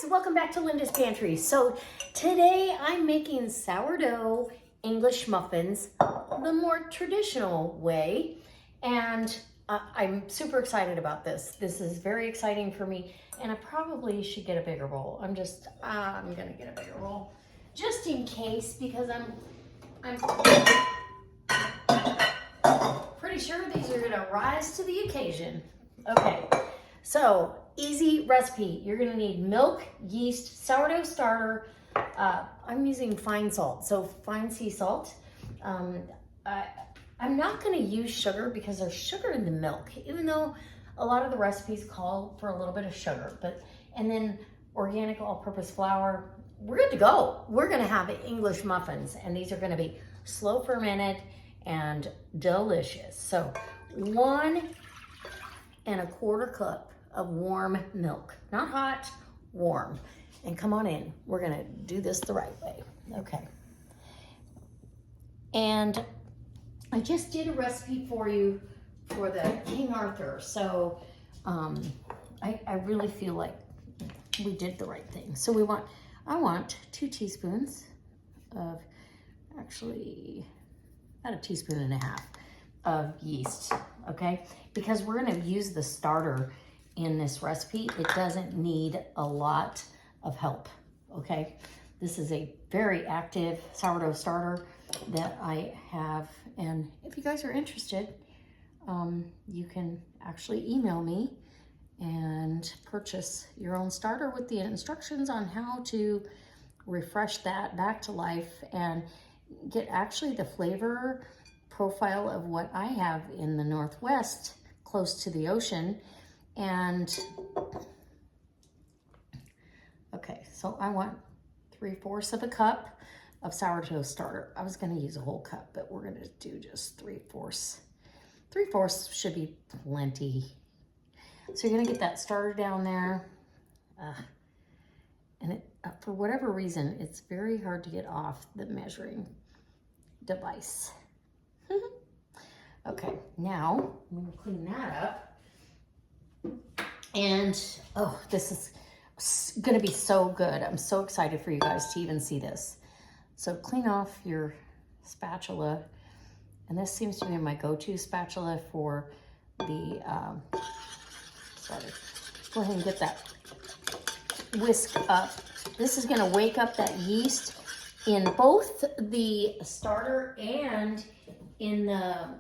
guys, welcome back to Linda's Pantry. So today I'm making sourdough English muffins the more traditional way, and I'm super excited about this. This is very exciting for me, and I probably should get a bigger bowl. I'm gonna get a bigger bowl just in case, because I'm pretty sure these are gonna rise to the occasion. Okay, so easy recipe. You're gonna need milk, yeast, sourdough starter. I'm using fine salt, so fine sea salt. I'm not gonna use sugar because there's sugar in the milk, even though a lot of the recipes call for a little bit of sugar. And then organic all-purpose flour. We're good to go. We're gonna have English muffins, and these are gonna be slow fermented and delicious. So 1 1/4 cup of warm milk, not hot, warm. And come on in, we're gonna do this the right way. Okay. And I just did a recipe for you for the King Arthur. So I really feel like we did the right thing. So I want 2 teaspoons of, actually about 1.5 teaspoons of yeast, okay? Because we're gonna use the starter in this recipe. It doesn't need a lot of help, okay? This is a very active sourdough starter that I have, and if you guys are interested, you can actually email me and purchase your own starter with the instructions on how to refresh that back to life and get actually the flavor profile of what I have in the Northwest, close to the ocean. And okay, so I want 3/4 of a cup of sourdough starter. I was gonna use a whole cup, but we're gonna do just 3/4. 3/4 should be plenty. So you're gonna get that starter down there. And for whatever reason, it's very hard to get off the measuring device. Okay, now I'm gonna clean that up. And oh, this is gonna be so good. I'm so excited for you guys to even see this. So clean off your spatula. And this seems to be my go-to spatula for the, go ahead and get that whisk up. This is gonna wake up that yeast in both the starter and in the,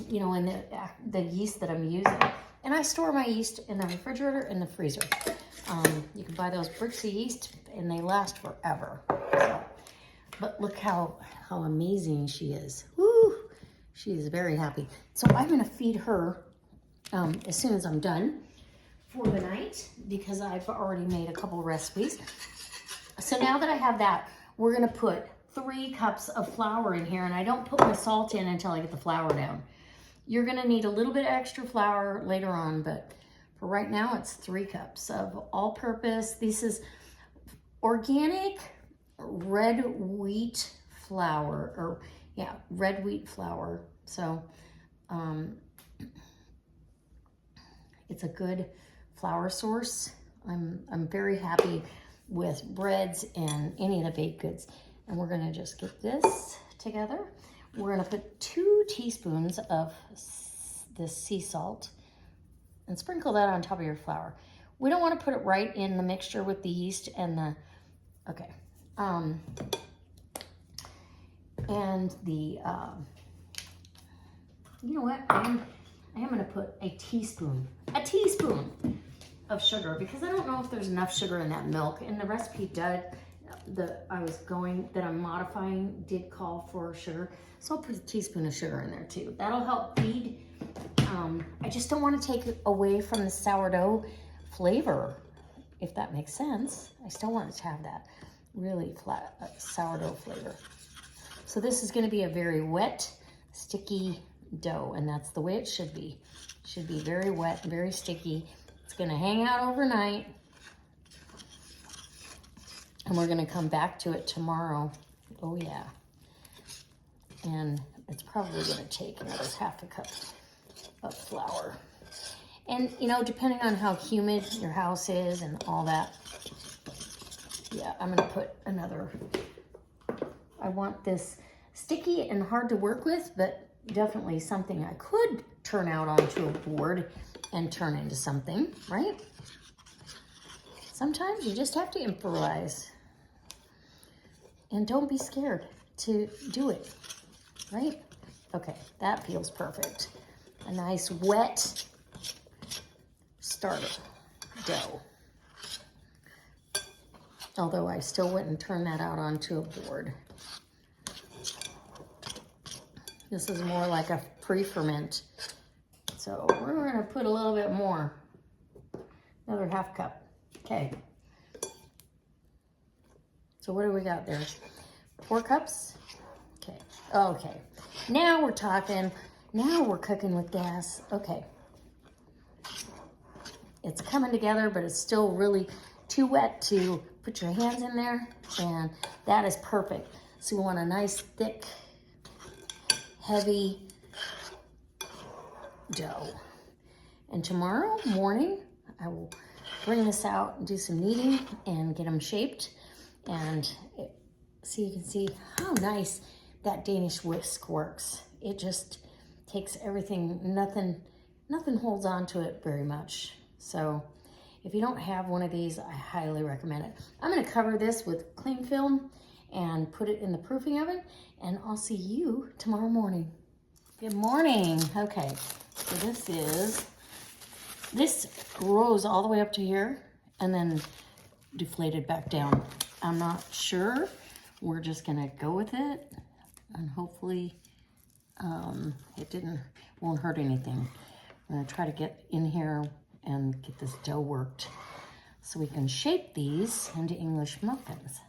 in the yeast that I'm using. And I store my yeast in the refrigerator and the freezer. You can buy those bricks of yeast and they last forever. So, but look how amazing she is. Woo! She is very happy. So I'm gonna feed her as soon as I'm done for the night, because I've already made a couple recipes. So now that I have that, we're gonna put 3 cups of flour in here, and I don't put my salt in until I get the flour down. You're gonna need a little bit of extra flour later on, but for right now, it's 3 cups of all-purpose. This is organic red wheat flour, or yeah, red wheat flour. So it's a good flour source. I'm very happy with breads and any of the baked goods. And we're gonna just get this together. We're gonna put 2 teaspoons of this sea salt and sprinkle that on top of your flour. We don't wanna put it right in the mixture with the yeast and the, okay. And the, you know what? I am gonna put a teaspoon of sugar, because I don't know if there's enough sugar in that milk. And the recipe I'm modifying did call for sugar. So I'll put a teaspoon of sugar in there too. That'll help feed. I just don't want to take away from the sourdough flavor, if that makes sense. I still want it to have that really flat sourdough flavor. So this is going to be a very wet, sticky dough, and that's the way it should be. It should be very wet, very sticky. It's going to hang out overnight. And we're gonna come back to it tomorrow. Oh yeah. And it's probably gonna take another 1/2 cup of flour. And, you know, depending on how humid your house is and all that. Yeah, I'm going to put another. I want this sticky and hard to work with, but definitely something I could turn out onto a board and turn into something, right? Sometimes you just have to improvise. And don't be scared to do it, right? Okay, that feels perfect. A nice wet starter dough. Although I still wouldn't turn that out onto a board. This is more like a pre-ferment. So we're gonna put a little bit more, another half cup. Okay. So what do we got there? 4 cups? Okay, okay. Now we're talking, now we're cooking with gas. Okay. It's coming together, but it's still really too wet to put your hands in there, and that is perfect. So we want a nice, thick, heavy dough. And tomorrow morning, I will bring this out and do some kneading and get them shaped. And so you can see how nice that Danish whisk works. It just takes everything, nothing holds on to it very much. So if you don't have one of these, I highly recommend it. I'm gonna cover this with cling film and put it in the proofing oven, and I'll see you tomorrow morning. Good morning. Okay, so this rose all the way up to here and then deflated back down. I'm not sure. We're just gonna go with it, and hopefully it won't hurt anything. I'm gonna try to get in here and get this dough worked so we can shape these into English muffins.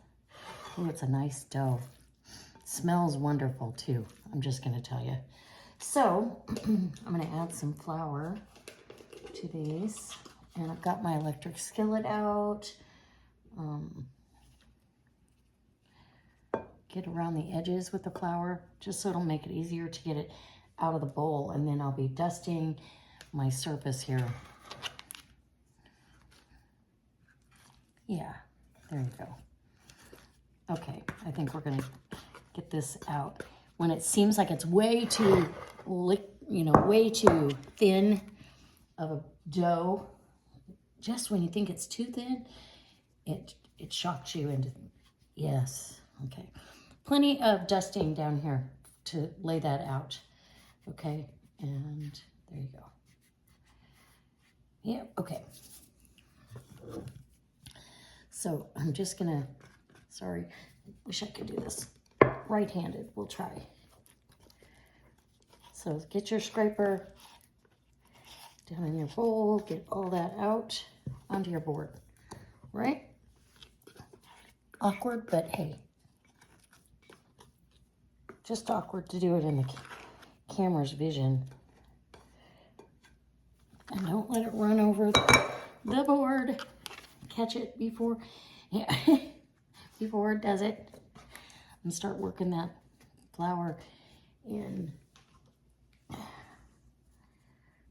Oh, it's a nice dough. Smells wonderful too, I'm just gonna tell you. So I'm gonna add some flour to these, and I've got my electric skillet out. Get around the edges with the flour just so it'll make it easier to get it out of the bowl, and then I'll be dusting my surface here. Yeah, there you go. Okay, I think we're gonna get this out. When it seems like it's way too, way too thin of a dough, just when you think it's too thin, it shocks you into, yes, okay. Plenty of dusting down here to lay that out, okay? And there you go. Yeah, okay. So I'm just gonna, sorry, wish I could do this right-handed. We'll try. So get your scraper down in your bowl, get all that out onto your board, right? Awkward, but hey, just awkward to do it in the camera's vision. And don't let it run over the board. Catch it before, yeah, before it does it. And start working that flour in,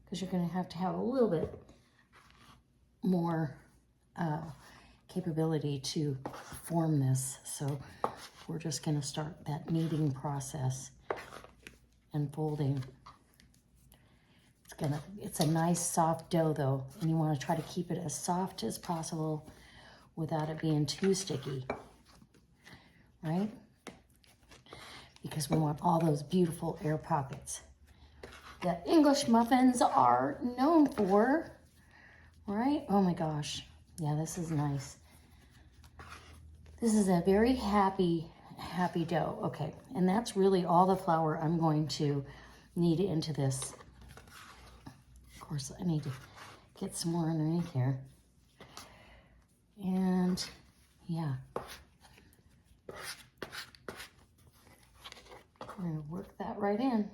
because you're going to have a little bit more capability to form this. So we're just going to start that kneading process and folding. It's a nice soft dough though, and you want to try to keep it as soft as possible without it being too sticky, right? Because we want all those beautiful air pockets that English muffins are known for, right? Oh my gosh. Yeah, this is nice. This is a very happy dough. Okay, and that's really all the flour I'm going to knead into this. Of course, I need to get some more underneath here. And yeah. We're going to work that right in.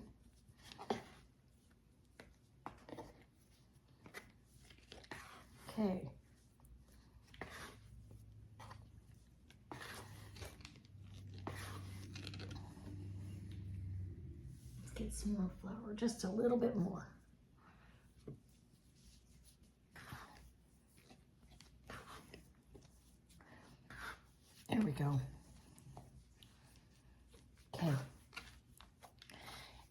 Okay. Let's get some more flour, just a little bit more. There we go. Okay.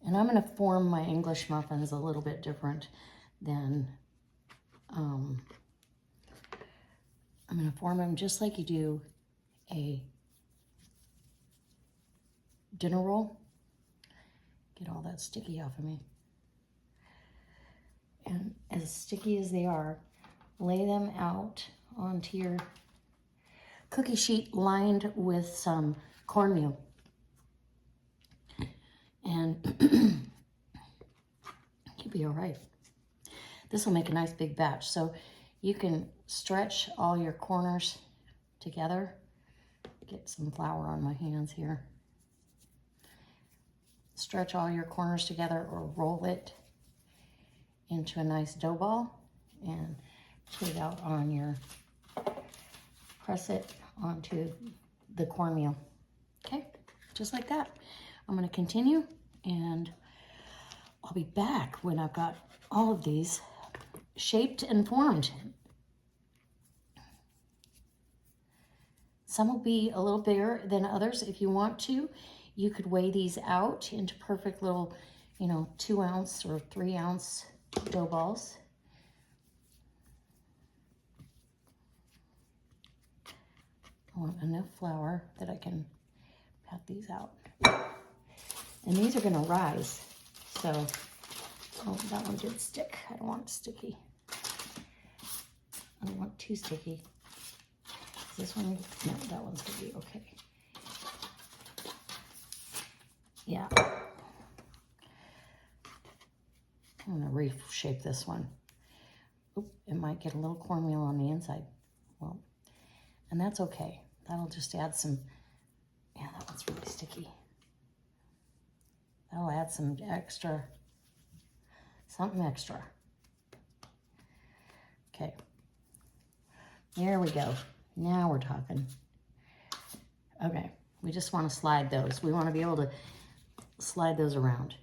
And I'm going to form my English muffins a little bit different than, I'm going to form them just like you do a dinner roll. Get all that sticky off of me. And as sticky as they are, lay them out onto your cookie sheet lined with some cornmeal. And you'll be all right. This will make a nice big batch. So you can stretch all your corners together. Get some flour on my hands here. Stretch all your corners together or roll it into a nice dough ball and put it out on your, press it onto the cornmeal. Okay, just like that. I'm going to continue and I'll be back when I've got all of these shaped and formed. Some will be a little bigger than others. If you want to, you could weigh these out into perfect little, 2 ounce or 3 ounce dough balls. I want enough flour that I can pat these out. And these are going to rise. So, oh, that one did stick. I don't want it sticky. I don't want too sticky. Is this one? No, that one's going to be okay. Yeah. I'm going to reshape this one. Oop, it might get a little cornmeal on the inside. Well, and that's okay. That'll just add some, yeah, that one's really sticky. That'll add some extra, something extra. Okay. There we go. Now we're talking. Okay. We just want to slide those. We want to be able to slide those around.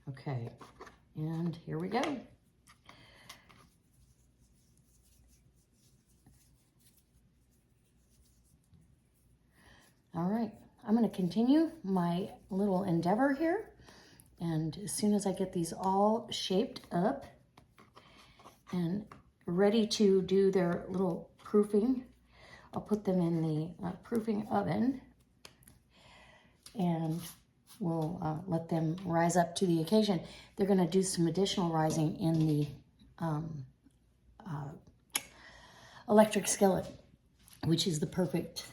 Okay. And here we go. All right, I'm going to continue my little endeavor here. And as soon as I get these all shaped up and ready to do their little proofing, I'll put them in the proofing oven and we'll let them rise up to the occasion. They're going to do some additional rising in the electric skillet, which is the perfect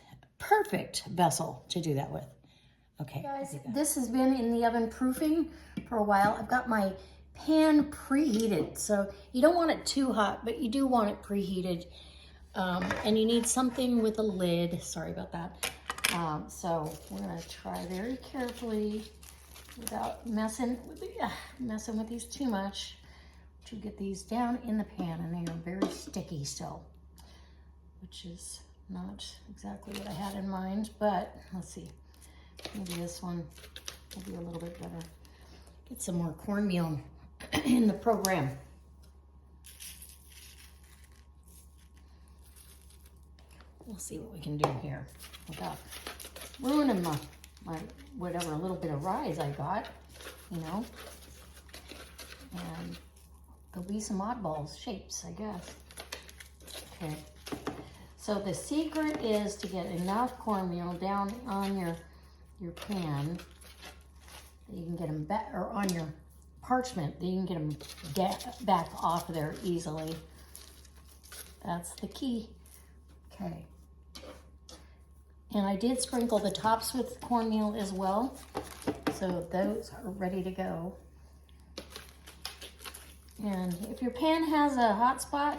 vessel to do that with. Okay, guys, this has been in the oven proofing for a while. I've got my pan preheated, so you don't want it too hot, but you do want it preheated. And you need something with a lid. Sorry about that. So we're gonna try very carefully without messing with these too much to get these down in the pan, and they are very sticky still, which is not exactly what I had in mind, but let's see. Maybe this one will be a little bit better. Get some more cornmeal in the program. We'll see what we can do here without ruining my whatever little bit of rise I got, And there'll be some oddballs shapes, I guess. Okay. So the secret is to get enough cornmeal down on your pan that you can get them back, or on your parchment that you can get them back off of there easily. That's the key. Okay. And I did sprinkle the tops with cornmeal as well, so those are ready to go. And if your pan has a hot spot,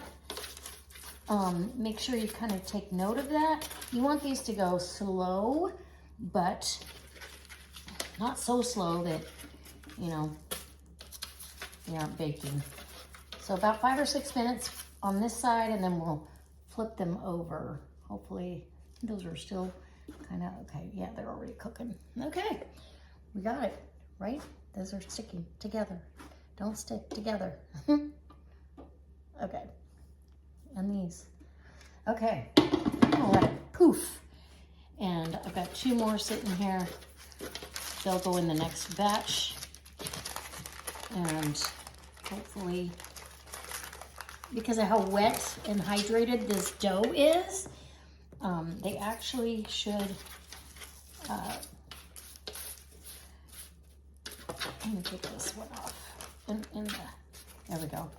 make sure you kind of take note of that. You want these to go slow, but not so slow that, they aren't baking. So about 5 or 6 minutes on this side, and then we'll flip them over. Hopefully those are still kind of, okay, yeah, they're already cooking. Okay, we got it, right? Those are sticking together. Don't stick together. Okay. And these. Okay, I'm gonna let it poof. And I've got 2 more sitting here. They'll go in the next batch. And hopefully, because of how wet and hydrated this dough is, they actually should, let me take this one off. There we go.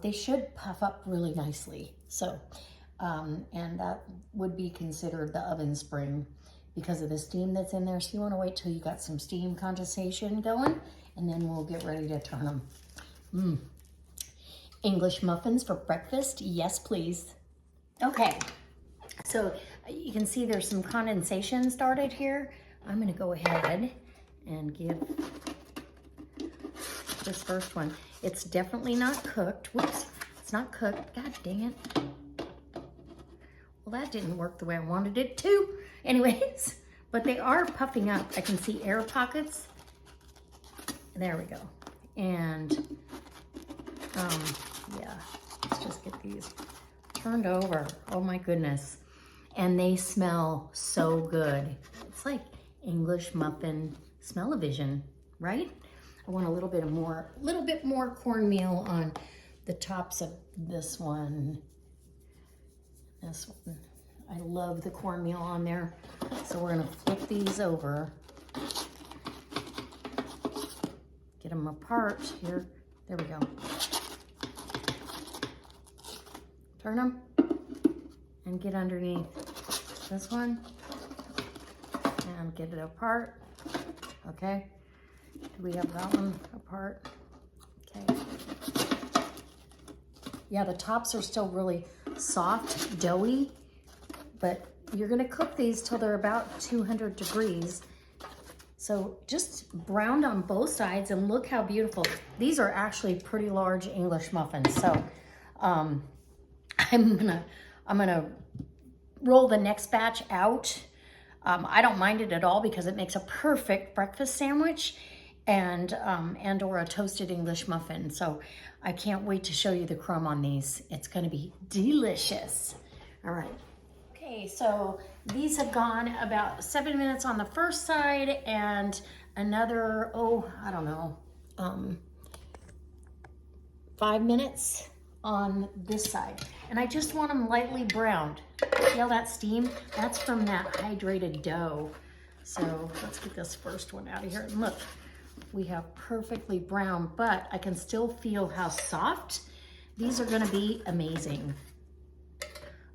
They should puff up really nicely. So, and that would be considered the oven spring because of the steam that's in there. So you want to wait till you got some steam condensation going, and then we'll get ready to turn them. English muffins for breakfast? Yes, please. Okay, so you can see there's some condensation started here. I'm going to go ahead and give this first one. It's definitely not cooked. Whoops, it's not cooked. God dang it. Well, that didn't work the way I wanted it to. Anyways, but they are puffing up. I can see air pockets. There we go. And yeah, let's just get these turned over. Oh my goodness. And they smell so good. It's like English muffin smell-o-vision, right? I want a little bit more cornmeal on the tops of this one. This one. I love the cornmeal on there. So we're gonna flip these over. Get them apart here. There we go. Turn them and get underneath this one and get it apart. Okay. Do we have that one apart? Okay. Yeah, the tops are still really soft, doughy, but you're gonna cook these till they're about 200 degrees. So just browned on both sides, and look how beautiful. These are actually pretty large English muffins. So I'm gonna roll the next batch out. I don't mind it at all because it makes a perfect breakfast sandwich and or a toasted English muffin. So I can't wait to show you the crumb on these. It's gonna be delicious. All right. Okay, so these have gone about 7 minutes on the first side and another, I don't know, 5 minutes on this side. And I just want them lightly browned. See all that steam? That's from that hydrated dough. So let's get this first one out of here. And look, we have perfectly brown, but I can still feel how soft. These are gonna be amazing.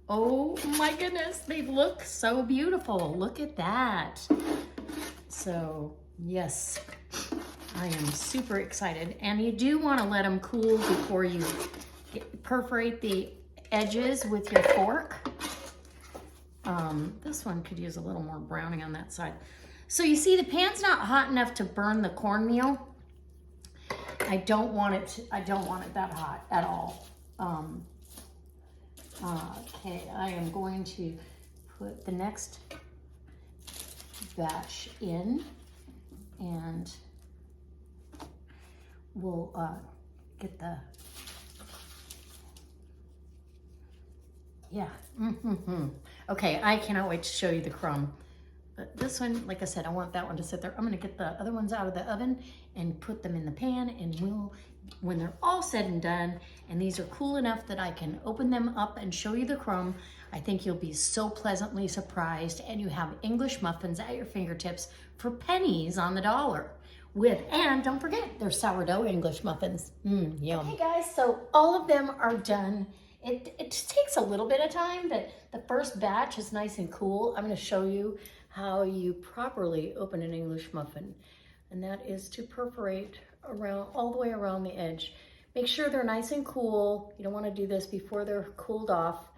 Oh my goodness, they look so beautiful. Look at that. So yes, I am super excited. And you do want to let them cool before you perforate the edges with your fork. This one could use a little more browning on that side. So you see the pan's not hot enough to burn the cornmeal. I don't want it that hot at all. Okay, I am going to put the next batch in, and we'll get the, yeah. Okay, I cannot wait to show you the crumb. But this one, like I said, I want that one to sit there. I'm gonna get the other ones out of the oven and put them in the pan, and when they're all said and done, and these are cool enough that I can open them up and show you the crumb, I think you'll be so pleasantly surprised, and you have English muffins at your fingertips for pennies on the dollar. And don't forget, they're sourdough English muffins. Yum. Hey guys, so all of them are done. It just takes a little bit of time, but the first batch is nice and cool. I'm gonna show you how you properly open an English muffin, and that is to perforate around all the way around the edge. Make sure they're nice and cool. You don't want to do this before they're cooled off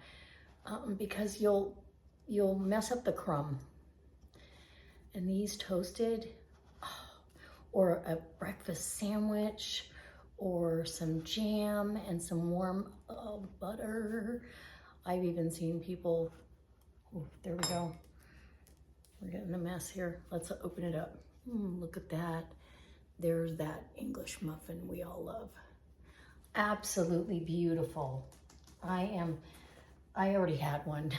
because you'll mess up the crumb. And these toasted, or a breakfast sandwich, or some jam and some warm butter. I've even seen people, there we go. We're getting a mess here. Let's open it up. Look at that. There's that English muffin we all love. Absolutely beautiful. I already had one.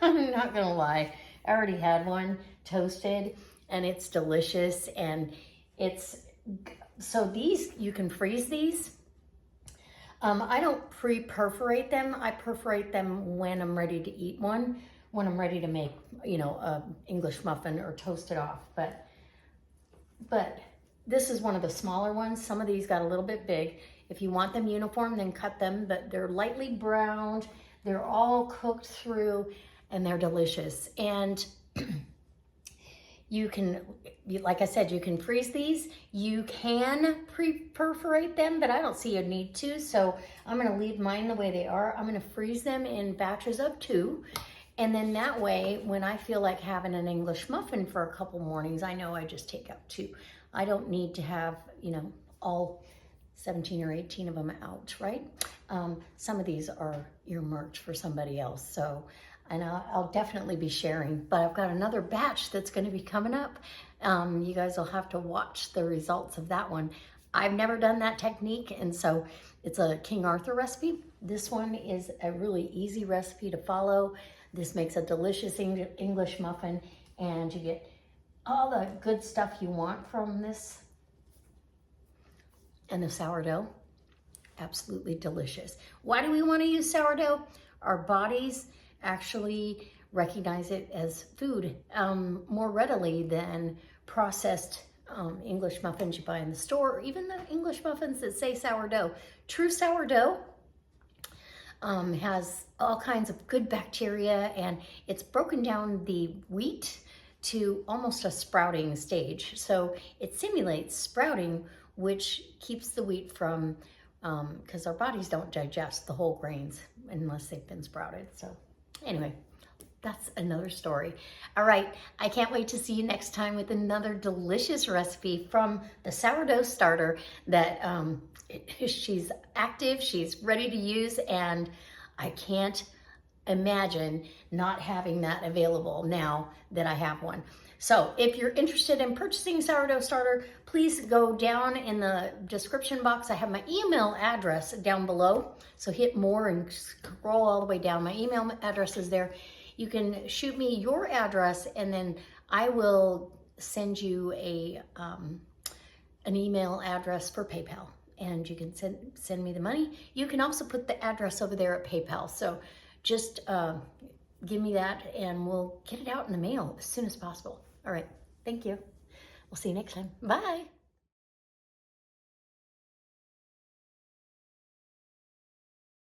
I'm not gonna lie. I already had one toasted and it's delicious. And so these, you can freeze these. I don't pre-perforate them. I perforate them when I'm ready to eat one, when I'm ready to make, you know, a English muffin or toast it off. But this is one of the smaller ones. Some of these got a little bit big. If you want them uniform, then cut them, but they're lightly browned. They're all cooked through and they're delicious. And you can, like I said, you can freeze these. You can pre-perforate them, but I don't see a need to. So I'm gonna leave mine the way they are. I'm gonna freeze them in batches of 2. And then that way, when I feel like having an English muffin for a couple mornings, I know I just take out 2. I don't need to have, you know, all 17 or 18 of them out, right? Some of these are earmarked for somebody else. So, and I'll definitely be sharing, but I've got another batch that's gonna be coming up. You guys will have to watch the results of that one. I've never done that technique, and so it's a King Arthur recipe. This one is a really easy recipe to follow. This makes a delicious English muffin, and you get all the good stuff you want from this. And the sourdough, absolutely delicious. Why do we want to use sourdough? Our bodies actually recognize it as food more readily than processed English muffins you buy in the store, or even the English muffins that say sourdough. True sourdough has all kinds of good bacteria, and it's broken down the wheat to almost a sprouting stage. So it simulates sprouting, which keeps the wheat from, because our bodies don't digest the whole grains unless they've been sprouted. So anyway, that's another story. All right, I can't wait to see you next time with another delicious recipe from the sourdough starter that she's active, she's ready to use, and I can't imagine not having that available now that I have one. So if you're interested in purchasing sourdough starter, please go down in the description box. I have my email address down below. So hit more and scroll all the way down. My email address is there. You can shoot me your address, and then I will send you an email address for PayPal, and you can send me the money. You can also put the address over there at PayPal. So just give me that and we'll get it out in the mail as soon as possible. All right, thank you. We'll see you next time. Bye.